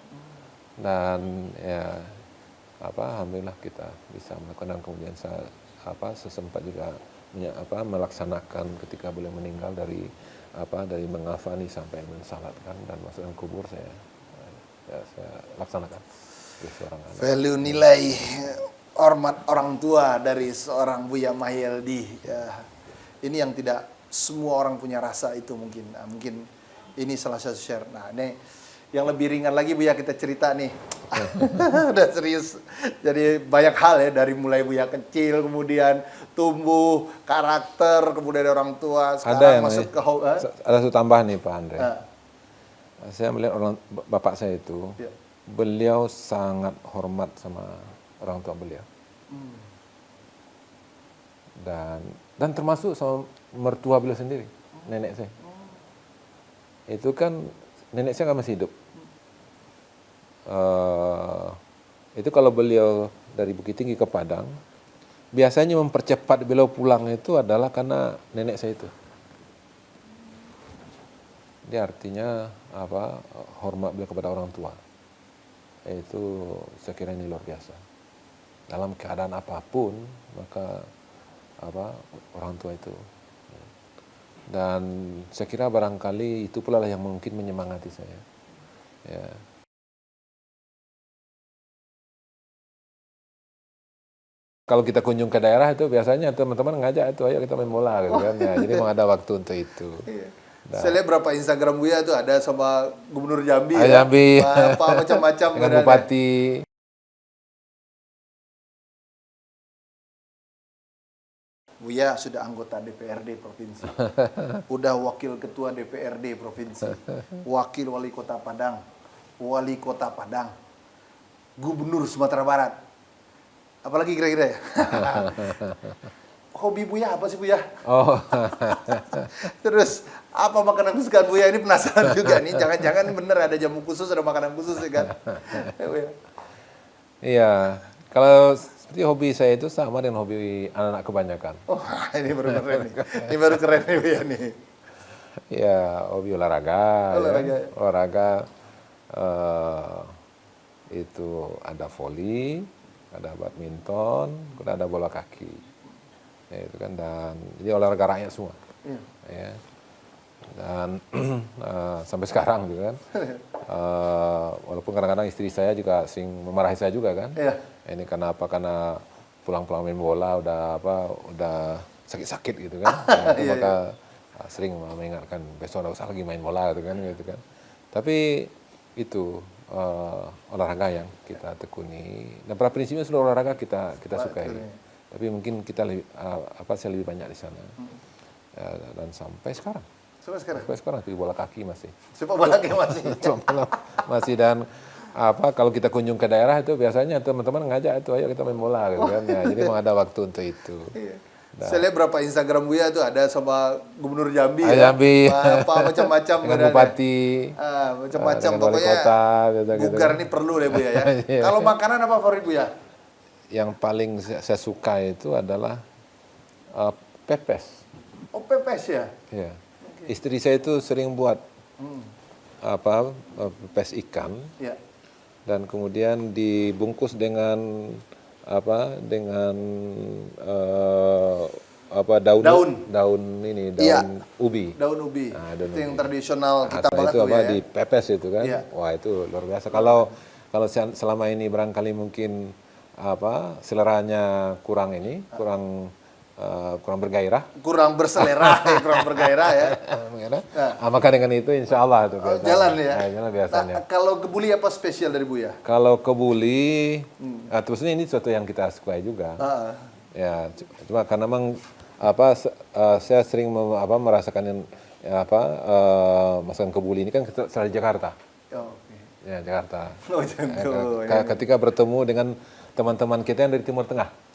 Dan ya alhamdulillah kita bisa melakukan, dan kemudian saya sesempat juga melaksanakan ketika beliau meninggal dari mengafani sampai mensalatkan dan masukkan kubur, saya laksanakan sebagai seorang anak. Value nilai hormat orang tua dari seorang Buya Mahyeldi. Ya, ini yang tidak semua orang punya rasa itu mungkin. Nah, mungkin ini salah satu share. Nah, ini yang lebih ringan lagi Buya kita cerita nih. Udah serius. Jadi banyak hal ya, dari mulai Buya kecil, kemudian tumbuh karakter, kemudian orang tua, sekarang masuk ke ada satu tambahan nih Pak Andre. Saya melihat bapak saya itu, beliau sangat hormat sama orang tua beliau. Dan termasuk sama mertua beliau sendiri, nenek saya. Itu kan nenek saya kan masih hidup. Itu kalau beliau dari Bukit Tinggi ke Padang, biasanya mempercepat beliau pulang itu adalah karena nenek saya itu. Dia artinya hormat beliau kepada orang tua. Itu saya kira ini luar biasa. Dalam keadaan apapun, maka orang tua itu. Dan saya kira barangkali itu pula lah yang mungkin menyemangati saya. Ya. Kalau kita kunjung ke daerah itu biasanya teman-teman ngajak itu, ayo kita main bola gitu kan. Ya, jadi memang ada waktu untuk itu. Nah. Saya lihat berapa Instagram Buya tuh ada sama Gubernur Jambi, Jambi. Apa macam-macam dengan bupati. Buya sudah anggota DPRD provinsi, udah wakil ketua DPRD provinsi, wakil wali kota Padang, gubernur Sumatera Barat. Apalagi kira-kira ya? Hobi Buya apa sih Buya? Oh. Terus apa makanan kesukaan Buya? Ini penasaran juga nih. Jangan-jangan bener ada jamu khusus, ada makanan khusus ya kan? Iya. Kalau seperti hobi saya itu sama dengan hobi anak-anak kebanyakan. Oh, ini baru keren nih. Ini baru keren nih Buya nih. Iya, hobi olahraga. Olahraga. Ya. Olahraga itu ada voli, ada badminton, kemudian ada bola kaki. Ya, itu kan, dan jadi olahraga rakyat semua. Ya. Dan sampai sekarang juga kan. Walaupun kadang-kadang istri saya juga sering memarahi saya juga kan. Ini karena Karena pulang-pulang main bola udah sakit-sakit gitu kan. Maka sering mengingatkan besok nggak usah lagi main bola gitu kan. Tapi itu olahraga yang kita tekuni. Dan pada prinsipnya seluruh olahraga kita sukai. Tapi mungkin kita saya lebih banyak di sana. Dan sampai sekarang. Sampai sekarang bola kaki masih. Sepak bola kaki masih. Masih, dan kalau kita kunjung ke daerah itu biasanya teman-teman ngajak itu, ayo kita main bola gitu kan. Ya, jadi memang ada waktu untuk itu. Saya lihat berapa Instagram Buya tuh ada sama Gubernur Jambi, Jambi. Apa macam-macam dengan bupati, macam-macam pokoknya. Kota, Bugar ini perlu deh Buya ya. Kalau makanan apa favorit Buya? Yang paling saya suka itu adalah pepes. Oh, pepes ya? Iya. Istri saya itu sering buat pepes ikan. Ya. Dan kemudian dibungkus dengan daun ubi. Daun ubi. Nah, daun itu ubi. Yang tradisional kita banget itu ya. Di pepes itu kan. Wah, itu luar biasa. Kalau selama ini barangkali mungkin seleranya kurang bergairah, kurang berselera, kurang bergairah ya. Maka dengan itu insya Allah itu jalan ya. Jalan biasanya. Nah, kalau kebuli apa spesial dari Buya? Kalau kebuli, terusnya ini sesuatu yang kita sukai juga. Ya, cuma karena memang saya sering merasakan masakan kebuli ini kan selalu Jakarta. Ya, Jakarta. Ketika bertemu dengan teman-teman kita yang dari Timur Tengah.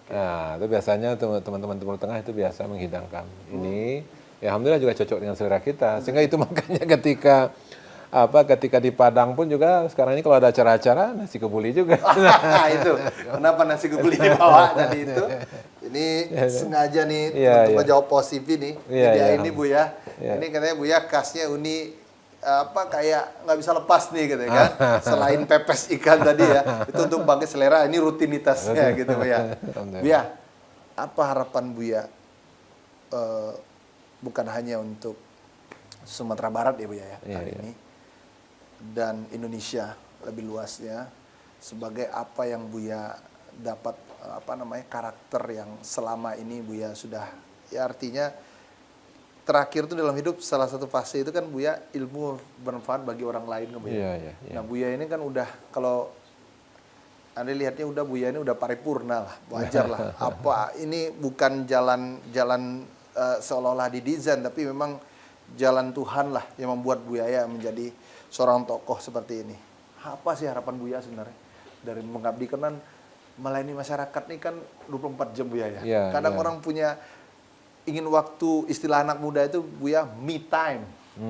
Nah, itu biasanya teman-teman Timur Tengah itu biasa menghidangkan ini. Ya, alhamdulillah juga cocok dengan selera kita. Sehingga itu makanya ketika di Padang pun juga sekarang ini kalau ada acara-acara nasi kebuli juga. Itu kenapa nasi kebuli dibawa tadi itu? Ini sengaja nih untuk menjawab positif nih. Ini Bu ya. Ini katanya Buya khasnya Uni kayak nggak bisa lepas nih gitu kan. Selain pepes ikan tadi ya, itu untuk bangkit selera, ini rutinitasnya gitu Buya. Buya, apa harapan Buya bukan hanya untuk Sumatera Barat ya Buya ya hari ini dan Indonesia lebih luasnya sebagai apa yang Buya dapat karakter yang selama ini Buya sudah ya artinya terakhir itu dalam hidup salah satu fase itu kan Buya ilmu bermanfaat bagi orang lain kan Buya. Nah Buya ini kan udah kalau Anda lihatnya udah Buya ini udah paripurna lah, wajar lah. Apa ini bukan jalan seolah-olah didesain tapi memang jalan Tuhan lah yang membuat Buya menjadi seorang tokoh seperti ini. Apa sih harapan Buya sebenarnya dari mengabdi kan melayani masyarakat ini kan 24 jam Buya ya. Kadang orang punya ingin waktu istilah anak muda itu Buya me time,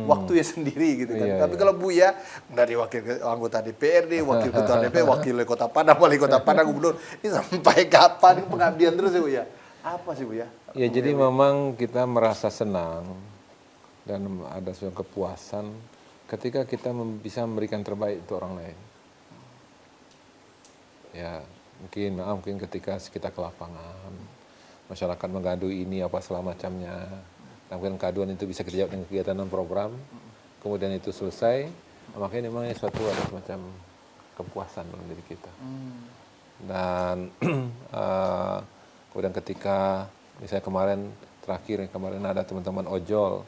waktunya sendiri gitu kan. Tapi kalau Buya dari wakil anggota DPRD, wakil ketua DPR, wakil kota Padang, wali kota Padang, gubernur, ini sampai kapan pengabdian terus ya Buya? Apa sih Buya? Ya jadi memang kita merasa senang dan ada suatu kepuasan ketika kita bisa memberikan terbaik untuk orang lain. Ya mungkin ketika kita ke lapangan, masyarakat mengadu ini apa segala macamnya, kemudian keaduan itu bisa kita jawab dengan kegiatan dan program, kemudian itu selesai, makanya memang suatu ada semacam kepuasan dalam diri kita. Dan kemudian ketika misalnya kemarin ada teman-teman ojol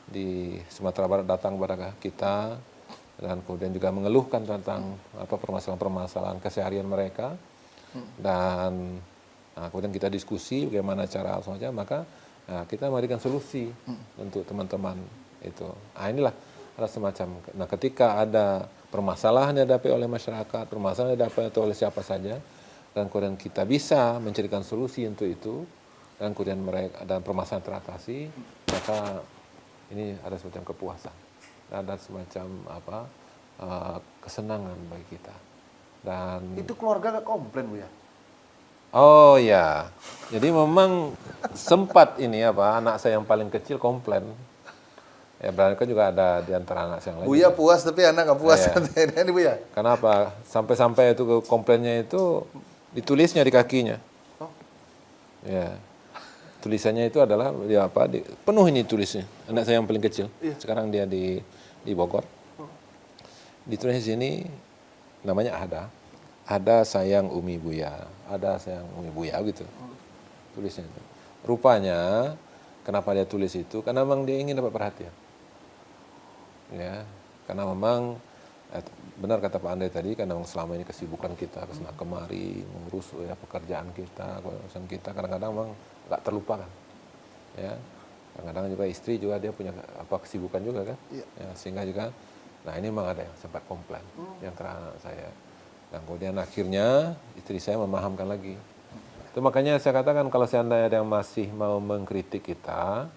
di Sumatera Barat datang kepada kita dan kemudian juga mengeluhkan tentang permasalahan-permasalahan keseharian mereka dan kemudian kita diskusi bagaimana cara semacam maka kita memberikan solusi untuk teman-teman itu. Inilah ada semacam. Nah ketika ada permasalahan yang dihadapi oleh masyarakat, permasalahan yang dihadapi oleh siapa saja, dan kemudian kita bisa mencarikan solusi untuk itu, dan kemudian mereka dan permasalahan teratasi, maka ini ada semacam kepuasan, ada semacam kesenangan bagi kita. Dan itu keluarga gak komplain Buya? Oh ya, jadi memang sempat ini anak saya yang paling kecil komplain. Ya berarti kan juga ada di antara anak saya yang lain. Buya puas tapi anak nggak puas. Ini Buya. Kenapa? Sampai-sampai itu komplainnya itu ditulisnya di kakinya. Ya, tulisannya itu adalah penuh ini tulisnya. Anak saya yang paling kecil. Sekarang dia di Bogor. Ditulis di sini namanya Ada sayang Umi Buya, ada sayang Umi Buya gitu. Tulisnya itu. Rupanya kenapa dia tulis itu? Karena memang dia ingin dapat perhatian. Ya, karena memang benar kata Pak Andre tadi, karena selama ini kesibukan kita kesana kemari mengurus pekerjaan kita, urusan kita kadang-kadang memang nggak terlupakan. Ya, kadang-kadang juga istri juga dia punya kesibukan juga kan. Ya, sehingga juga, nah ini memang ada yang sempat komplain yang anak saya. Dan kemudian akhirnya istri saya memahamkan lagi. Itu makanya saya katakan kalau seandainya ada yang masih mau mengkritik kita,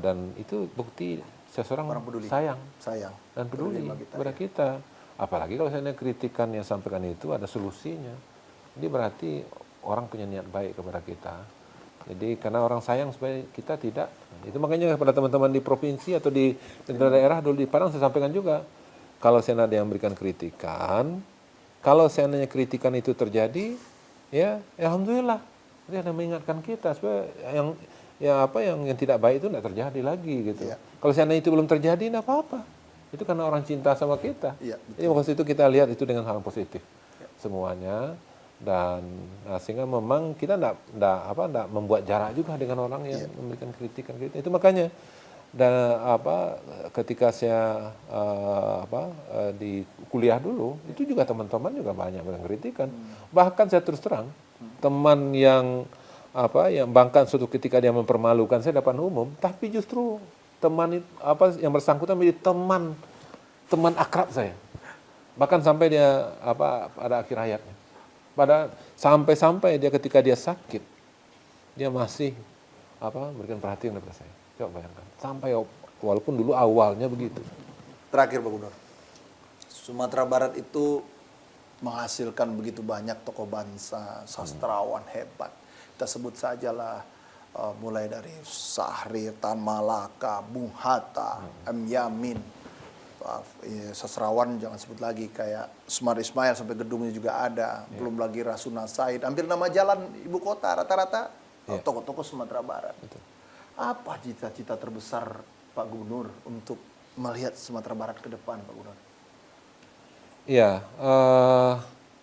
dan itu bukti seseorang sayang dan peduli kepada kita. Apalagi kalau seandainya kritikan yang sampaikan itu ada solusinya. Ini berarti orang punya niat baik kepada kita. Jadi karena orang sayang supaya kita tidak. Itu makanya kepada teman-teman di provinsi atau di daerah dulu di Padang saya sampaikan juga. Kalau seandainya ada yang memberikan kritikan, kalau seandainya kritikan itu terjadi, ya alhamdulillah, dia ada mengingatkan kita supaya yang tidak baik itu tidak terjadi lagi gitu. Kalau seandainya itu belum terjadi, tidak apa-apa. Itu karena orang cinta sama kita. Jadi waktu itu kita lihat itu dengan hal positif semuanya, dan sehingga memang kita tidak membuat jarak juga dengan orang yang memberikan kritikan. Itu makanya ketika saya di kuliah dulu itu juga teman-teman juga banyak mengkritikan. Bahkan saya terus terang teman yang bahkan suatu ketika dia mempermalukan saya depan umum, tapi justru teman yang bersangkutan menjadi teman akrab saya. Bahkan sampai dia pada akhir hayatnya. Sampai dia ketika dia sakit dia masih memberikan perhatian kepada saya. Coba bayangkan, sampai walaupun dulu awalnya begitu. Terakhir Pak Gubernur, Sumatera Barat itu menghasilkan begitu banyak tokoh bangsa, sastrawan hebat. Kita sebut sajalah mulai dari Syahrir, Tan Malaka, Bung Hatta, M. Yamin, sastrawan jangan sebut lagi, kayak Smart Ismail sampai gedungnya juga ada, belum lagi Rasuna Said, hampir nama jalan ibu kota rata-rata tokoh-tokoh Sumatera Barat. Betul. Apa cita-cita terbesar Pak Gubernur untuk melihat Sumatera Barat ke depan, Pak Gubernur? Iya,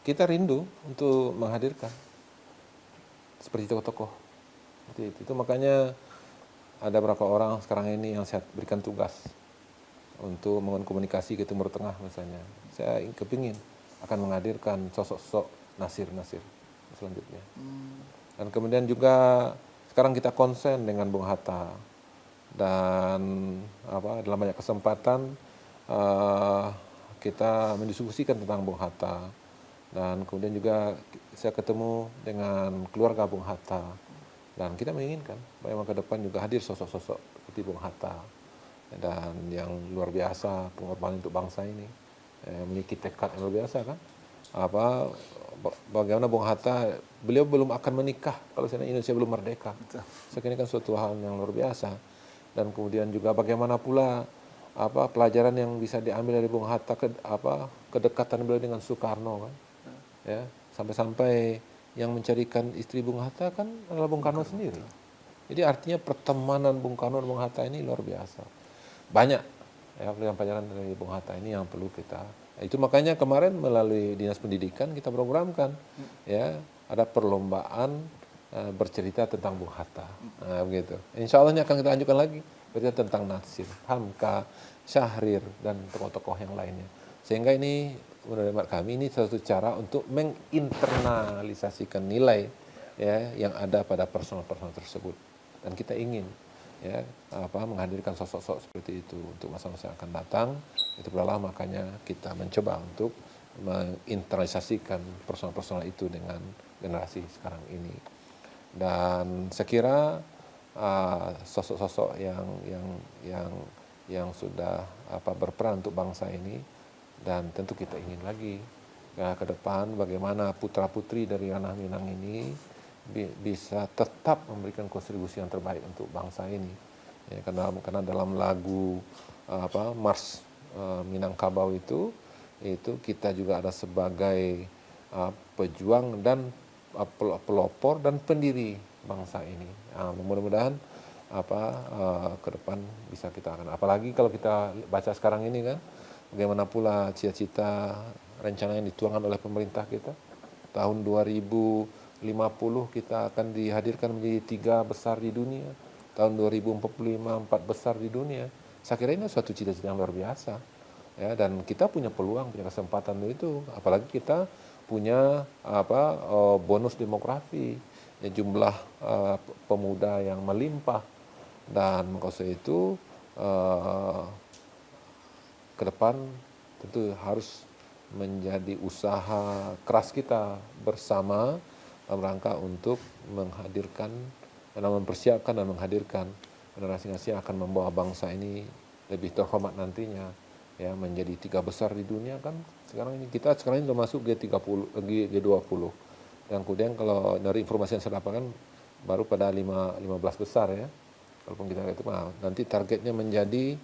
kita rindu untuk menghadirkan seperti tokoh-tokoh seperti itu. Itu makanya ada beberapa orang sekarang ini yang saya berikan tugas untuk membangun komunikasi ke Timur Tengah misalnya. Saya kepingin akan menghadirkan sosok-sosok Nasir selanjutnya. Dan kemudian juga sekarang kita konsen dengan Bung Hatta, dan dalam banyak kesempatan kita mendiskusikan tentang Bung Hatta, dan kemudian juga saya ketemu dengan keluarga Bung Hatta, dan kita menginginkan bahwa ke depan juga hadir sosok-sosok seperti Bung Hatta, dan yang luar biasa pengorbanan untuk bangsa ini, memiliki tekad yang luar biasa kan. Bagaimana Bung Hatta, beliau belum akan menikah kalau Indonesia belum merdeka. Saya kira ini kan suatu hal yang luar biasa. Dan kemudian juga bagaimana pula pelajaran yang bisa diambil dari Bung Hatta, kedekatan beliau dengan Soekarno kan, ya, sampai-sampai yang mencarikan istri Bung Hatta kan adalah Bung Karno sendiri. Jadi artinya pertemanan Bung Karno dan Bung Hatta ini luar biasa. Banyak ya pelajaran dari Bung Hatta ini yang perlu kita. Itu makanya kemarin melalui Dinas Pendidikan kita programkan ya, ada perlombaan bercerita tentang Bung Hatta. Begitu. Insya Allah ini akan kita lanjutkan lagi bercerita tentang Nasir, Hamka, Syahrir, dan tokoh-tokoh yang lainnya. Sehingga ini menurut kami ini satu cara untuk menginternalisasikan nilai ya yang ada pada personal-personal tersebut. Dan kita ingin ya menghadirkan sosok-sosok seperti itu untuk masa-masa yang akan datang. Itu pula makanya kita mencoba untuk menginternalisasikan personal-personal itu dengan generasi sekarang ini. Dan saya kira sosok-sosok yang sudah berperan untuk bangsa ini, dan tentu kita ingin lagi ya, ke depan bagaimana putra-putri dari ranah Minang ini bisa tetap memberikan kontribusi yang terbaik untuk bangsa ini. Ya, karena dalam lagu Mars Minangkabau itu kita juga ada sebagai pejuang dan pelopor dan pendiri bangsa ini. Mudah-mudahan ke depan bisa kita akan, apalagi kalau kita baca sekarang ini kan, bagaimana pula cita-cita rencana yang dituangkan oleh pemerintah kita tahun 2050 kita akan dihadirkan menjadi 3 besar di dunia, tahun 2045 4 besar di dunia. Saya kira ini suatu cita-cita yang luar biasa ya, dan kita punya peluang, punya kesempatan itu, apalagi kita punya bonus demografi ya, jumlah pemuda yang melimpah, dan maksud itu ke depan tentu harus menjadi usaha keras kita bersama dalam rangka untuk menghadirkan dan mempersiapkan dan menghadirkan generasi-generasi yang akan membawa bangsa ini lebih terhormat nantinya ya, menjadi 3 besar di dunia kan. Sekarang ini kita sudah masuk G20, dan kemudian kalau dari informasi yang saya dapatkan baru pada 15 besar ya. Walaupun kita itu nanti targetnya menjadi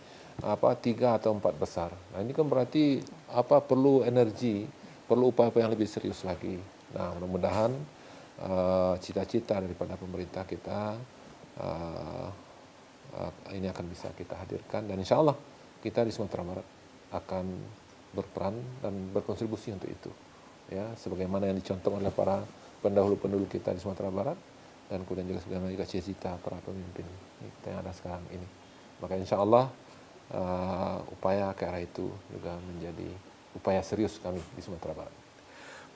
3 atau 4 besar. Nah ini kan berarti perlu energi, perlu upaya yang lebih serius lagi. Nah mudah-mudahan cita-cita daripada pemerintah kita ini akan bisa kita hadirkan, dan insya Allah kita di Sumatera Barat akan berperan dan berkontribusi untuk itu ya, sebagaimana yang dicontoh oleh para pendahulu-pendahulu kita di Sumatera Barat, dan kemudian juga sebagaimana juga cita-cita para pemimpin kita yang ada sekarang ini. Maka insya Allah upaya ke arah itu juga menjadi upaya serius kami di Sumatera Barat.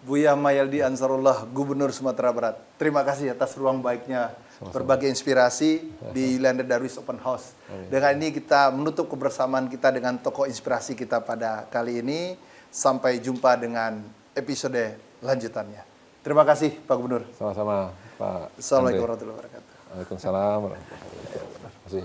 Buya Mayaldi Ansarullah, Gubernur Sumatera Barat, terima kasih atas ruang baiknya berbagi inspirasi di Yolanda Darwis Open House. Dengan ini kita menutup kebersamaan kita dengan tokoh inspirasi kita pada kali ini. Sampai jumpa dengan episode lanjutannya. Terima kasih Pak Gubernur. Sama-sama Pak. Assalamualaikum warahmatullahi wabarakatuh. Waalaikumsalam warahmatullahi wabarakatuh. Terima kasih.